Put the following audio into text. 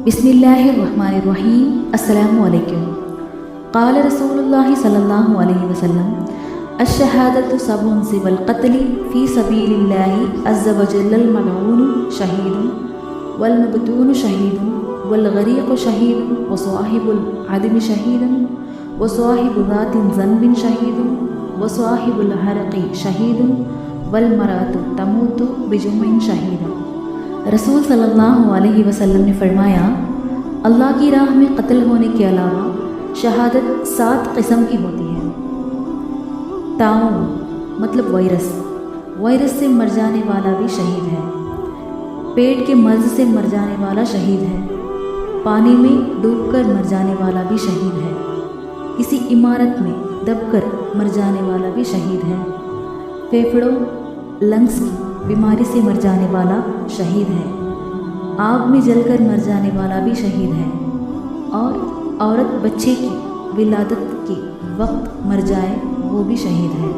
बिस्मिल्लाहिर्रहमानिर्रहीम। अस्सलामु अलैकुम। क़ाल रसूलुल्लाहि सल्लल्लाहु अलैहि वसल्लम अश्शहादतु सबउन सिवल क़त्लि फ़ी सबीलिल्लाहि अज़्ज़ व जल्लल मलऊनु शहीदुन वल मबतूनु शहीदुन वल गरीक़ु शहीदुन व स्वाहिबुल अदमी शहीदुन व स्वाहिबु ज़ातिन ज़न्बिन शहीदुन व स्वाहिबुल हरक़ि शहीदुन वल मरातु तमूतु बिजुम्मिन शहीदुन। रसूल सल्लल्लाहु अलैहि वसल्लम ने फरमाया, अल्लाह की राह में कत्ल होने के अलावा शहादत 7 किस्म की होती है। ताउन मतलब वायरस से मर जाने वाला भी शहीद है। पेट के मर्ज से मर जाने वाला शहीद है। पानी में डूबकर मर जाने वाला भी शहीद है। किसी इमारत में दबकर मर जाने वाला भी शहीद है। फेफड़ों लंग्स की बीमारी से मर जाने वाला शहीद है। आग में जलकर मर जाने वाला भी शहीद है। और औरत बच्चे की विलादत के वक्त मर जाए वो भी शहीद है।